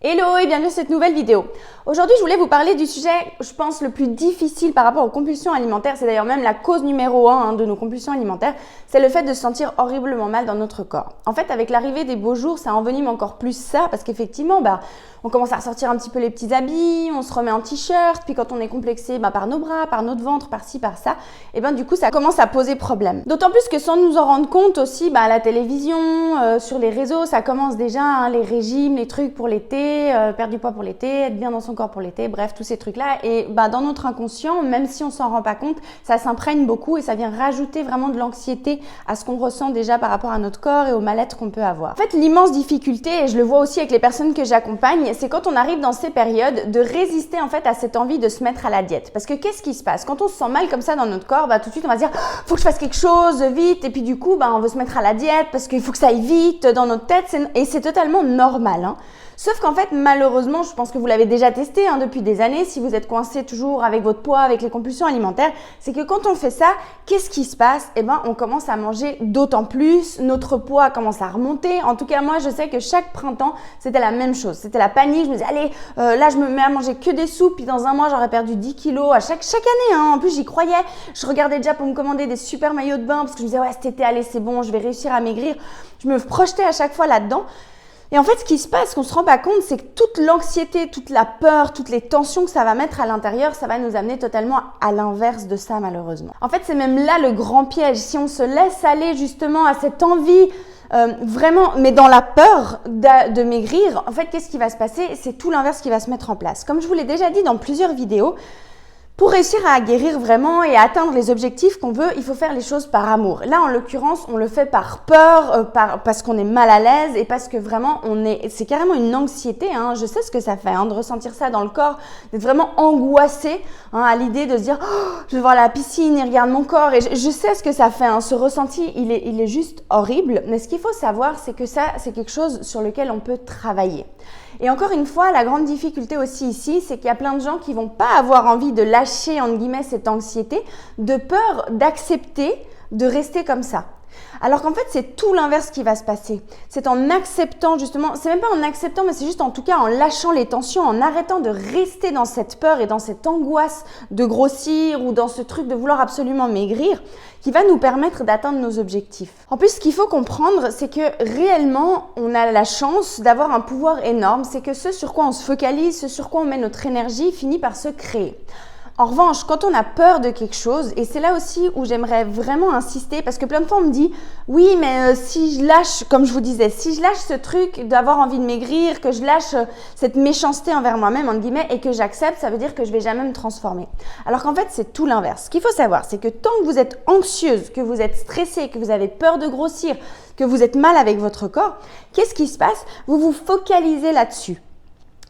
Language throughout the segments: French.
Hello et bienvenue dans cette nouvelle vidéo. Aujourd'hui, je voulais vous parler du sujet, je pense, le plus difficile par rapport aux compulsions alimentaires. C'est d'ailleurs même la cause numéro 1 de nos compulsions alimentaires. C'est le fait de se sentir horriblement mal dans notre corps. En fait, avec l'arrivée des beaux jours, ça envenime encore plus ça parce qu'effectivement, on commence à ressortir un petit peu les petits habits, on se remet en t-shirt, puis quand on est complexé par nos bras, par notre ventre, par ci, par ça, et du coup, ça commence à poser problème. D'autant plus que sans nous en rendre compte aussi, à la télévision, sur les réseaux, ça commence déjà, les régimes, les trucs pour l'été, perdre du poids pour l'été, être bien dans son corps pour l'été, bref, tous ces trucs-là. Et dans notre inconscient, même si on s'en rend pas compte, ça s'imprègne beaucoup et ça vient rajouter vraiment de l'anxiété à ce qu'on ressent déjà par rapport à notre corps et au mal-être qu'on peut avoir. En fait, l'immense difficulté, et je le vois aussi avec les personnes que j'accompagne, c'est quand on arrive dans ces périodes de résister en fait à cette envie de se mettre à la diète. Parce que qu'est-ce qui se passe? Quand on se sent mal comme ça dans notre corps, tout de suite on va se dire faut que je fasse quelque chose vite, et puis du coup on veut se mettre à la diète parce qu'il faut que ça aille vite dans notre tête, et c'est totalement normal. Sauf qu'en fait, malheureusement, je pense que vous l'avez déjà testé depuis des années, si vous êtes coincé toujours avec votre poids, avec les compulsions alimentaires, c'est que quand on fait ça, qu'est-ce qui se passe? On commence à manger d'autant plus, notre poids commence à remonter. En tout cas, moi, je sais que chaque printemps, c'était la même chose. C'était la panique, je me disais, allez, là, je me mets à manger que des soupes, puis dans un mois, j'aurais perdu 10 kilos à chaque année. En plus, j'y croyais. Je regardais déjà pour me commander des super maillots de bain, parce que je me disais, ouais, cet été, allez, c'est bon, je vais réussir à maigrir. Je me projetais à chaque fois là-dedans. Et en fait, ce qui se passe, qu'on se rend pas compte, c'est que toute l'anxiété, toute la peur, toutes les tensions que ça va mettre à l'intérieur, ça va nous amener totalement à l'inverse de ça, malheureusement. En fait, c'est même là le grand piège. Si on se laisse aller justement à cette envie, vraiment, mais dans la peur de maigrir, en fait, qu'est-ce qui va se passer? C'est tout l'inverse qui va se mettre en place. Comme je vous l'ai déjà dit dans plusieurs vidéos, pour réussir à guérir vraiment et à atteindre les objectifs qu'on veut, il faut faire les choses par amour. Là, en l'occurrence, on le fait par peur, parce qu'on est mal à l'aise et parce que vraiment, c'est carrément une anxiété. Je sais ce que ça fait, de ressentir ça dans le corps, d'être vraiment angoissé à l'idée de se dire oh, je vais voir la piscine, il regarde mon corps. Et je sais ce que ça fait. Ce ressenti, il est juste horrible. Mais ce qu'il faut savoir, c'est que ça, c'est quelque chose sur lequel on peut travailler. Et encore une fois, la grande difficulté aussi ici, c'est qu'il y a plein de gens qui vont pas avoir envie de lâcher, entre guillemets, cette anxiété, de peur d'accepter de rester comme ça. Alors qu'en fait, c'est tout l'inverse qui va se passer. C'est en acceptant justement, c'est même pas en acceptant, mais c'est juste en tout cas en lâchant les tensions, en arrêtant de rester dans cette peur et dans cette angoisse de grossir ou dans ce truc de vouloir absolument maigrir, qui va nous permettre d'atteindre nos objectifs. En plus, ce qu'il faut comprendre, c'est que réellement, on a la chance d'avoir un pouvoir énorme, c'est que ce sur quoi on se focalise, ce sur quoi on met notre énergie, finit par se créer. En revanche, quand on a peur de quelque chose, et c'est là aussi où j'aimerais vraiment insister, parce que plein de fois on me dit « Oui, mais si je lâche, comme je vous disais, si je lâche ce truc d'avoir envie de maigrir, que je lâche cette méchanceté envers moi-même, entre guillemets, et que j'accepte, ça veut dire que je vais jamais me transformer. » Alors qu'en fait, c'est tout l'inverse. Ce qu'il faut savoir, c'est que tant que vous êtes anxieuse, que vous êtes stressée, que vous avez peur de grossir, que vous êtes mal avec votre corps, qu'est-ce qui se passe? Vous vous focalisez là-dessus.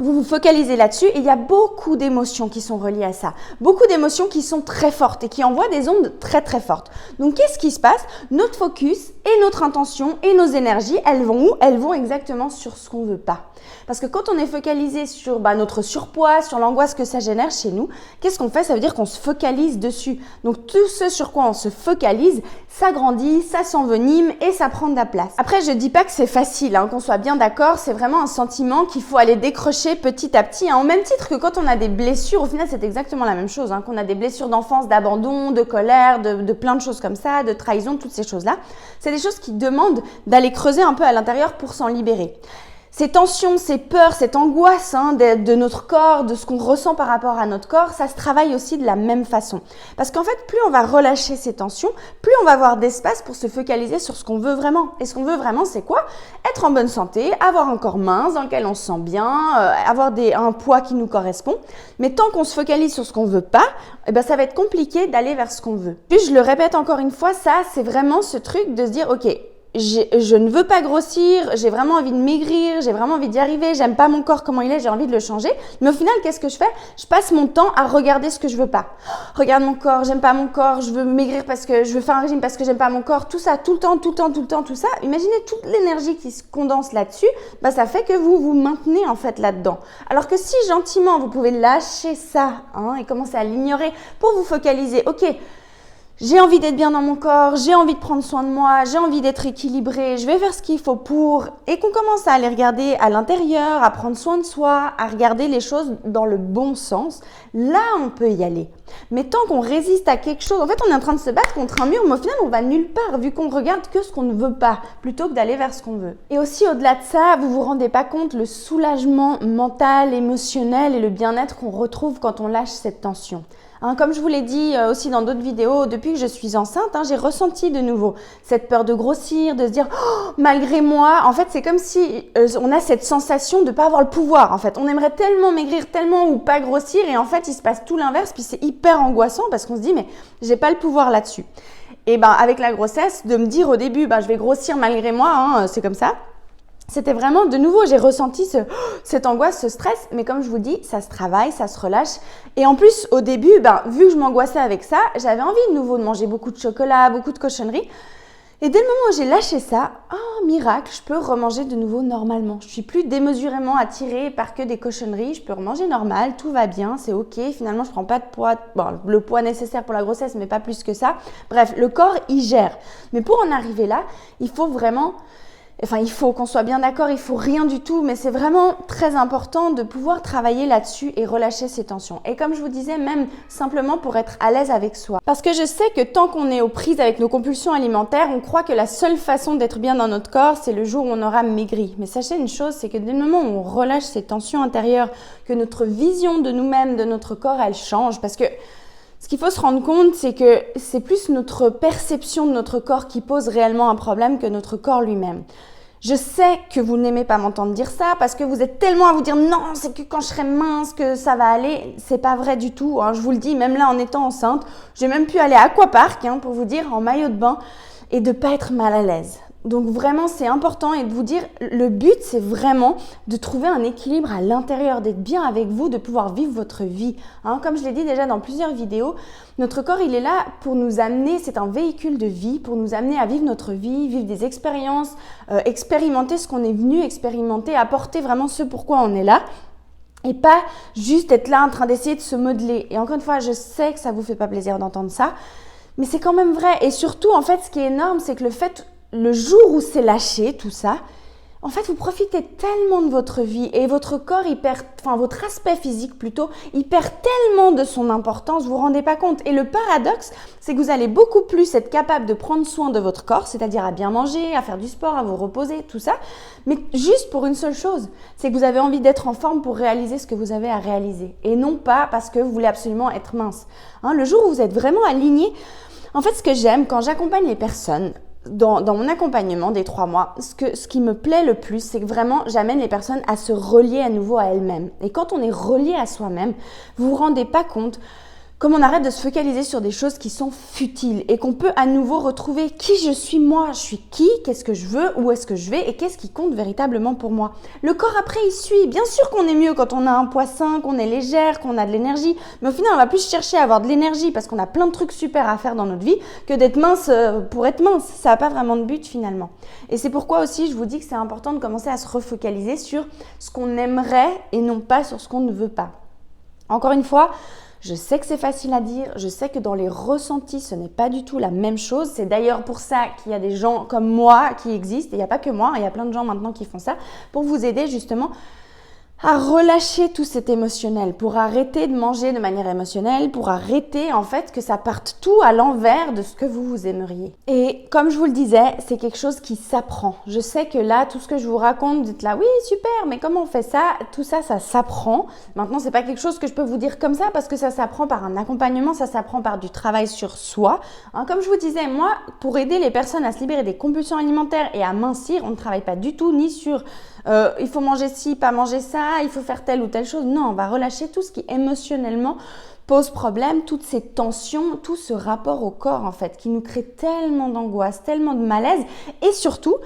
Vous vous focalisez là-dessus et il y a beaucoup d'émotions qui sont reliées à ça. Beaucoup d'émotions qui sont très fortes et qui envoient des ondes très très fortes. Donc qu'est-ce qui se passe? Notre focus et notre intention et nos énergies, elles vont où? Elles vont exactement sur ce qu'on veut pas. Parce que quand on est focalisé sur notre surpoids, sur l'angoisse que ça génère chez nous, qu'est-ce qu'on fait? Ça veut dire qu'on se focalise dessus. Donc tout ce sur quoi on se focalise, ça grandit, ça s'envenime et ça prend de la place. Après, je dis pas que c'est facile, qu'on soit bien d'accord, c'est vraiment un sentiment qu'il faut aller décrocher petit à petit. Au même titre que quand on a des blessures, au final c'est exactement la même chose, qu'on a des blessures d'enfance, d'abandon, de colère, de plein de choses comme ça, de trahison, toutes ces choses-là. C'est des choses qui demandent d'aller creuser un peu à l'intérieur pour s'en libérer. Ces tensions, ces peurs, cette angoisse de notre corps, de ce qu'on ressent par rapport à notre corps, ça se travaille aussi de la même façon. Parce qu'en fait, plus on va relâcher ces tensions, plus on va avoir d'espace pour se focaliser sur ce qu'on veut vraiment. Et ce qu'on veut vraiment, c'est quoi? Être en bonne santé, avoir un corps mince dans lequel on se sent bien, avoir un poids qui nous correspond. Mais tant qu'on se focalise sur ce qu'on veut pas, ça va être compliqué d'aller vers ce qu'on veut. Puis je le répète encore une fois, ça, c'est vraiment ce truc de se dire, ok, je ne veux pas grossir, j'ai vraiment envie de maigrir, j'ai vraiment envie d'y arriver, j'aime pas mon corps comment il est, j'ai envie de le changer. Mais au final, qu'est-ce que je fais? Je passe mon temps à regarder ce que je veux pas. Regarde mon corps, j'aime pas mon corps, je veux maigrir parce que je veux faire un régime parce que j'aime pas mon corps, tout ça, tout le temps, tout ça. Imaginez toute l'énergie qui se condense là-dessus, ça fait que vous vous maintenez en fait là-dedans. Alors que si gentiment vous pouvez lâcher ça et commencer à l'ignorer pour vous focaliser, ok, j'ai envie d'être bien dans mon corps, j'ai envie de prendre soin de moi, j'ai envie d'être équilibrée, je vais faire ce qu'il faut pour, et qu'on commence à aller regarder à l'intérieur, à prendre soin de soi, à regarder les choses dans le bon sens, là on peut y aller. Mais tant qu'on résiste à quelque chose, en fait on est en train de se battre contre un mur, mais au final on va nulle part vu qu'on regarde que ce qu'on ne veut pas, plutôt que d'aller vers ce qu'on veut. Et aussi au-delà de ça, vous vous rendez pas compte le soulagement mental, émotionnel et le bien-être qu'on retrouve quand on lâche cette tension. Comme je vous l'ai dit aussi dans d'autres vidéos, depuis que je suis enceinte, j'ai ressenti de nouveau cette peur de grossir, de se dire oh, malgré moi, en fait c'est comme si on a cette sensation de ne pas avoir le pouvoir. En fait, on aimerait tellement maigrir, tellement ou pas grossir, et en fait il se passe tout l'inverse, puis c'est hyper angoissant parce qu'on se dit mais j'ai pas le pouvoir là-dessus. Et avec la grossesse, de me dire au début je vais grossir malgré moi, c'est comme ça. C'était vraiment, de nouveau, j'ai ressenti cette angoisse, ce stress, mais comme je vous dis, ça se travaille, ça se relâche. Et en plus, au début, vu que je m'angoissais avec ça, j'avais envie de nouveau de manger beaucoup de chocolat, beaucoup de cochonneries. Et dès le moment où j'ai lâché ça, oh miracle, je peux remanger de nouveau normalement. Je suis plus démesurément attirée par que des cochonneries, je peux remanger normal, tout va bien, c'est ok. Finalement, je prends pas de poids, le poids nécessaire pour la grossesse, mais pas plus que ça. Bref, le corps, il gère. Mais pour en arriver là, il faut vraiment... il faut qu'on soit bien d'accord, il faut rien du tout, mais c'est vraiment très important de pouvoir travailler là-dessus et relâcher ces tensions. Et comme je vous disais, même simplement pour être à l'aise avec soi. Parce que je sais que tant qu'on est aux prises avec nos compulsions alimentaires, on croit que la seule façon d'être bien dans notre corps, c'est le jour où on aura maigri. Mais sachez une chose, c'est que dès le moment où on relâche ces tensions intérieures, que notre vision de nous-mêmes, de notre corps, elle change. Parce que ce qu'il faut se rendre compte, c'est que c'est plus notre perception de notre corps qui pose réellement un problème que notre corps lui-même. Je sais que vous n'aimez pas m'entendre dire ça parce que vous êtes tellement à vous dire non, c'est que quand je serai mince que ça va aller. C'est pas vrai du tout, je vous le dis, même là en étant enceinte, j'ai même pu aller à Aquapark pour vous dire en maillot de bain et de pas être mal à l'aise. Donc vraiment, c'est important et de vous dire, le but, c'est vraiment de trouver un équilibre à l'intérieur, d'être bien avec vous, de pouvoir vivre votre vie. Comme je l'ai dit déjà dans plusieurs vidéos, notre corps, il est là pour nous amener, c'est un véhicule de vie, pour nous amener à vivre notre vie, vivre des expériences, expérimenter ce qu'on est venu expérimenter, apporter vraiment ce pourquoi on est là. Et pas juste être là en train d'essayer de se modeler. Et encore une fois, je sais que ça vous fait pas plaisir d'entendre ça, mais c'est quand même vrai. Et surtout, en fait, ce qui est énorme, c'est que le jour où c'est lâché, tout ça, en fait, vous profitez tellement de votre vie et votre corps, votre aspect physique plutôt, il perd tellement de son importance, vous vous rendez pas compte. Et le paradoxe, c'est que vous allez beaucoup plus être capable de prendre soin de votre corps, c'est-à-dire à bien manger, à faire du sport, à vous reposer, tout ça, mais juste pour une seule chose, c'est que vous avez envie d'être en forme pour réaliser ce que vous avez à réaliser et non pas parce que vous voulez absolument être mince. Le jour où vous êtes vraiment aligné, en fait, ce que j'aime quand j'accompagne les personnes, dans mon accompagnement des 3 mois, ce qui me plaît le plus, c'est que vraiment, j'amène les personnes à se relier à nouveau à elles-mêmes. Et quand on est relié à soi-même, vous vous rendez pas compte comme on arrête de se focaliser sur des choses qui sont futiles et qu'on peut à nouveau retrouver qui je suis moi, je suis qui, qu'est-ce que je veux, où est-ce que je vais et qu'est-ce qui compte véritablement pour moi. Le corps après, il suit. Bien sûr qu'on est mieux quand on a un poids sain, qu'on est légère, qu'on a de l'énergie, mais au final, on va plus chercher à avoir de l'énergie parce qu'on a plein de trucs super à faire dans notre vie que d'être mince pour être mince. Ça n'a pas vraiment de but finalement. Et c'est pourquoi aussi, je vous dis que c'est important de commencer à se refocaliser sur ce qu'on aimerait et non pas sur ce qu'on ne veut pas. Encore une fois, je sais que c'est facile à dire, je sais que dans les ressentis, ce n'est pas du tout la même chose. C'est d'ailleurs pour ça qu'il y a des gens comme moi qui existent. Et il n'y a pas que moi, il y a plein de gens maintenant qui font ça pour vous aider justement à relâcher tout cet émotionnel, pour arrêter de manger de manière émotionnelle, pour arrêter en fait que ça parte tout à l'envers de ce que vous aimeriez. Et comme je vous le disais, c'est quelque chose qui s'apprend. Je sais que là, tout ce que je vous raconte, vous dites là, oui, super, mais comment on fait ça? Tout ça, ça s'apprend. Maintenant, c'est pas quelque chose que je peux vous dire comme ça parce que ça s'apprend par un accompagnement, ça s'apprend par du travail sur soi. Comme je vous disais, moi, pour aider les personnes à se libérer des compulsions alimentaires et à mincir, on ne travaille pas du tout ni sur il faut manger ci, pas manger ça, il faut faire telle ou telle chose. Non, on va relâcher tout ce qui émotionnellement pose problème, toutes ces tensions, tout ce rapport au corps en fait, qui nous crée tellement d'angoisse, tellement de malaise et surtout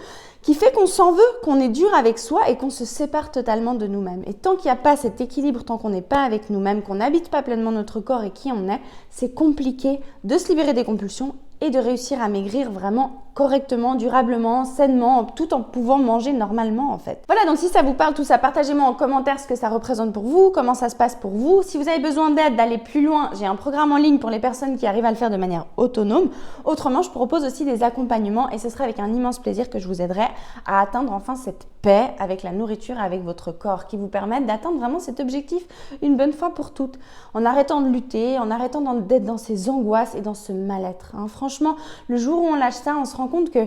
qui fait qu'on s'en veut, qu'on est dur avec soi et qu'on se sépare totalement de nous-mêmes. Et tant qu'il n'y a pas cet équilibre, tant qu'on n'est pas avec nous-mêmes, qu'on n'habite pas pleinement notre corps et qui on est, c'est compliqué de se libérer des compulsions et de réussir à maigrir vraiment correctement, durablement, sainement, tout en pouvant manger normalement en fait. Voilà, donc si ça vous parle tout ça, partagez-moi en commentaire ce que ça représente pour vous, comment ça se passe pour vous. Si vous avez besoin d'aide, d'aller plus loin, j'ai un programme en ligne pour les personnes qui arrivent à le faire de manière autonome. Autrement, je propose aussi des accompagnements et ce serait avec un immense plaisir que je vous aiderai à atteindre enfin cette paix avec la nourriture et avec votre corps qui vous permettent d'atteindre vraiment cet objectif une bonne fois pour toutes. En arrêtant de lutter, en arrêtant d'être dans ces angoisses et dans ce mal-être. Franchement, le jour où on lâche ça, on se rend compte que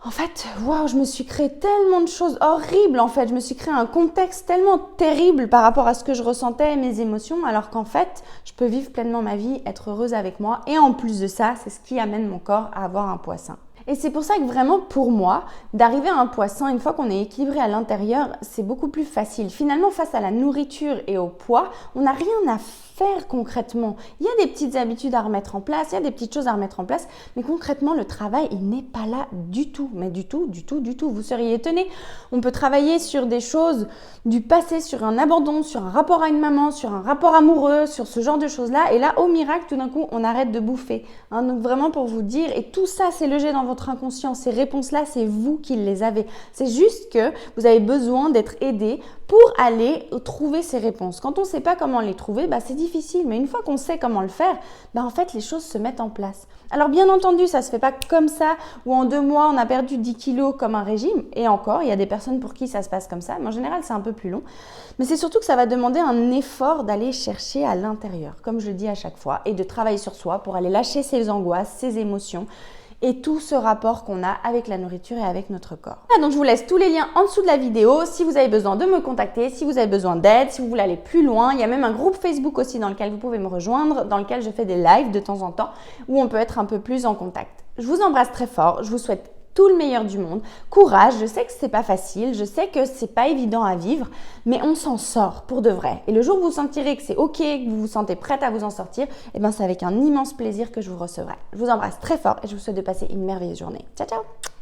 en fait, waouh, je me suis créé tellement de choses horribles en fait. Je me suis créé un contexte tellement terrible par rapport à ce que je ressentais et mes émotions, alors qu'en fait, je peux vivre pleinement ma vie, être heureuse avec moi. Et en plus de ça, c'est ce qui amène mon corps à avoir un poids sain. Et c'est pour ça que vraiment, pour moi, d'arriver à un poids sain, une fois qu'on est équilibré à l'intérieur, c'est beaucoup plus facile. Finalement, face à la nourriture et au poids, on n'a rien à faire concrètement. Il y a des petites habitudes à remettre en place, il y a des petites choses à remettre en place, mais concrètement, le travail, il n'est pas là du tout. Mais du tout. Vous seriez étonnés. On peut travailler sur des choses du passé, sur un abandon, sur un rapport à une maman, sur un rapport amoureux, sur ce genre de choses-là. Et là, au miracle, tout d'un coup, on arrête de bouffer. Donc vraiment pour vous dire, et tout ça, c'est logé dans votre inconscient. Ces réponses-là, c'est vous qui les avez. C'est juste que vous avez besoin d'être aidé pour aller trouver ces réponses. Quand on ne sait pas comment les trouver, c'est difficile. Mais une fois qu'on sait comment le faire, en fait, les choses se mettent en place. Alors bien entendu, ça ne se fait pas comme ça, où en 2 mois, on a perdu 10 kilos comme un régime. Et encore, il y a des personnes pour qui ça se passe comme ça. Mais en général, c'est un peu plus long. Mais c'est surtout que ça va demander un effort d'aller chercher à l'intérieur, comme je le dis à chaque fois, et de travailler sur soi pour aller lâcher ses angoisses, ses émotions, et tout ce rapport qu'on a avec la nourriture et avec notre corps. Donc je vous laisse tous les liens en dessous de la vidéo si vous avez besoin de me contacter, si vous avez besoin d'aide, si vous voulez aller plus loin. Il y a même un groupe Facebook aussi dans lequel vous pouvez me rejoindre, dans lequel je fais des lives de temps en temps où on peut être un peu plus en contact. Je vous embrasse très fort, je vous souhaite tout le meilleur du monde. Courage, je sais que c'est pas facile, je sais que c'est pas évident à vivre, mais on s'en sort pour de vrai. Et le jour où vous sentirez que c'est ok, que vous vous sentez prête à vous en sortir, c'est avec un immense plaisir que je vous recevrai. Je vous embrasse très fort et je vous souhaite de passer une merveilleuse journée. Ciao, ciao!